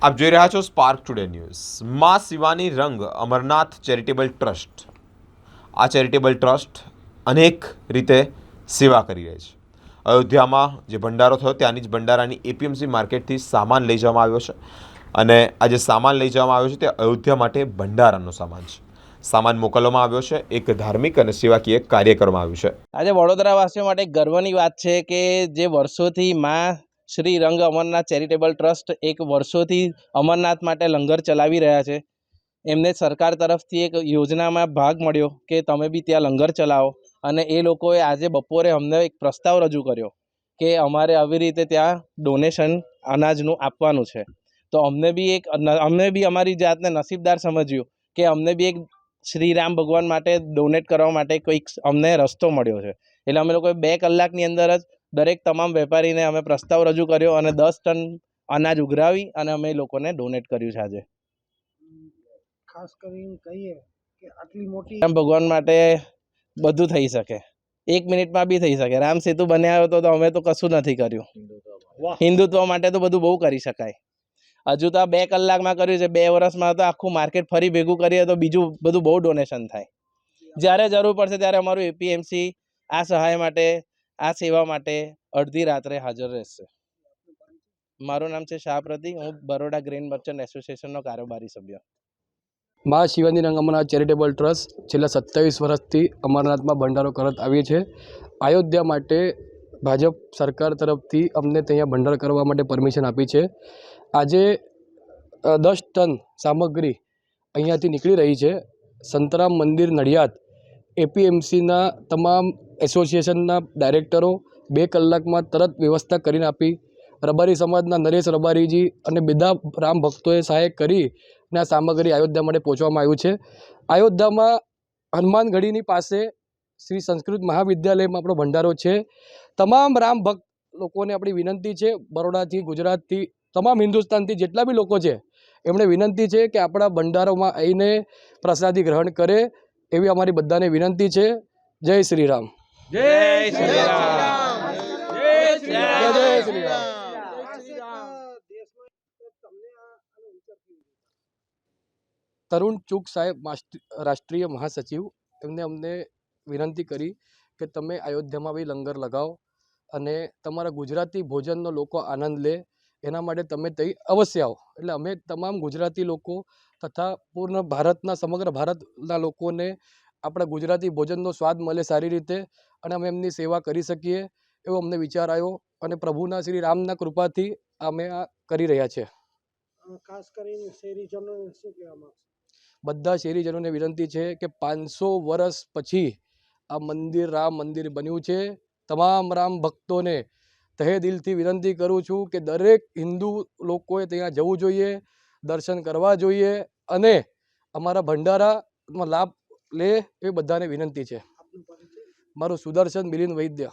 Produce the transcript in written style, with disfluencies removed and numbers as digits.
આપ જોઈ રહ્યા છો સ્પાર્ક ટુડે ન્યૂઝ। માં શિવાની રંગ અમરનાથ ચેરિટેબલ ટ્રસ્ટ આ ચેરિટેબલ ટ્રસ્ટ અનેક રીતે સેવા કરી રહી છે। અયોધ્યામાં જે ભંડારો થયો ત્યાંની જ ભંડારાની એપીએમસી માર્કેટથી સામાન લઈ જવામાં આવ્યો છે અને આ જે સામાન લઈ જવામાં આવ્યો છે તે અયોધ્યા માટે ભંડારાનો સામાન છે। સામાન મોકલવામાં આવ્યો છે, એક ધાર્મિક અને સેવાકીય કાર્ય કરવામાં આવ્યું છે। આજે વડોદરાવાસીઓ માટે ગર્વની વાત છે કે જે વર્ષોથી માં શ્રી રંગ અમરનાથ ચેરિટેબલ ટ્રસ્ટ એક વર્ષોથી અમરનાથ માટે લંગર ચલાવી રહ્યા છે। એમને સરકાર તરફથી એક યોજનામાં ભાગ મળ્યો કે તમે બી ત્યાં લંગર ચલાવો અને એ લોકોએ આજે બપોરે અમને એક પ્રસ્તાવ રજૂ કર્યો કે અમારે આવી રીતે ત્યાં ડોનેશન અનાજનું આપવાનું છે। તો અમને બી અમારી જાતને નસીબદાર સમજ્યું કે અમને બી એક શ્રીરામ ભગવાન માટે ડોનેટ કરવા માટે કોઈક અમને રસ્તો મળ્યો છે। એટલે અમે લોકોએ 2 કલાકની અંદર જ દરેક તમામ વેપારીને અમે પ્રસ્તાવ રજૂ કર્યો અને 10 ટન અનાજ ઉઘરાવી અને અમે લોકોને ડોનેટ કર્યું છે। આજે ખાસ કરીને કહીએ કે આટલી મોટી રામ ભગવાન માટે બધું થઈ શકે, 1 મિનિટમાં બી થઈ શકે। રામ સેતુ બનાવ્યો તો અમે તો કશું નથી કર્યું। હિન્દુત્વ માટે તો બધું બહુ કરી શકાય। હજુ તો આ 2 કલાકમાં કર્યું છે, 2 વર્ષમાં તો આખું માર્કેટ ફરી ભેગું કરીએ તો બીજું બધું બહુ ડોનેશન થાય। જ્યારે જરૂર પડશે ત્યારે અમારું એપીએમસી આ સહાય માટે, આ સેવા માટે અડધી રાત્રે હાજર રહેશે। મારું નામ છે શાહ પ્રતીક, હું બરોડા ગ્રેન મર્ચન્ટ એસોસિએશનનો કારોબારી સભ્ય। માં શિવાની રંગ અમરનાથ ચેરિટેબલ ટ્રસ્ટ છેલ્લા 27 વર્ષથી અમરનાથમાં ભંડારો કરત આવી છે। અયોધ્યા માટે ભાજપ સરકાર તરફથી અમને ત્યાં ભંડાર કરવા માટે પરમિશન આપી છે। આજે 10 ટન સામગ્રી અહીંયાથી નીકળી રહી છે। સંતરામ મંદિર નડિયાદ એપીએમસીના તમામ એસોસિએશનના ડાયરેક્ટરો 2 કલાકમાં તરત વ્યવસ્થા કરીને આપી। રબારી સમાજના નરેશ રબારીજી અને બધા રામ ભક્તોએ સહાય કરી ને આ સામગ્રી અયોધ્યા માટે પહોંચવામાં આવ્યું છે। અયોધ્યામાં હનુમાનગઢીની પાસે શ્રી સંસ્કૃત મહાવિદ્યાલયમાં આપણો ભંડારો છે। તમામ રામ ભક્ત લોકોને આપણી વિનંતી છે, બરોડાથી, ગુજરાતથી, તમામ હિન્દુસ્તાનથી જેટલા બી લોકો છે એમણે વિનંતી છે કે આપણા ભંડારોમાં આવીને પ્રસાદી ગ્રહણ કરે એવી અમારી બધાને વિનંતી છે। જય શ્રી રામ। જય શ્રી રામ। જય શ્રી રામ। તરુણ ચુગ સાહેબ રાષ્ટ્રીય મહાસચિવ એમને અમને વિનંતી કરી કે તમે અયોધ્યામાં બી લંગર લગાવો અને તમારા ગુજરાતી ભોજનનો લોકો આનંદ લે એના માટે તમે ત્યાં અવશ્ય આવો। એટલે અમે તમામ ગુજરાતી લોકો તથા પૂર્ણ ભારતના સમગ્ર ભારતના લોકોને આપણા ગુજરાતી ભોજનનો સ્વાદ મળે સારી રીતે અને અમે એમની સેવા કરી શકીએ એવો અમને વિચાર આવ્યો અને પ્રભુના શ્રી રામના કૃપાથી અમે આ કરી રહ્યા છીએ। ખાસ કરીને શહેરીજનોને શું કહેવા માંગશો? બધા શહેરીજનોને વિનંતી છે કે 500 વર્ષ પછી આ મંદિર રામ મંદિર બન્યું છે। તમામ રામ ભક્તોને તહે દિલથી વિનંતી કરું છું કે દરેક હિન્દુ લોકોએ ત્યાં જવું જોઈએ, દર્શન કરવા જોઈએ અને અમારા ભંડારામાં લાભ લે એ બધાને વિનંતી છે। મારું સુદર્શન મિલિંદ વૈદ્ય।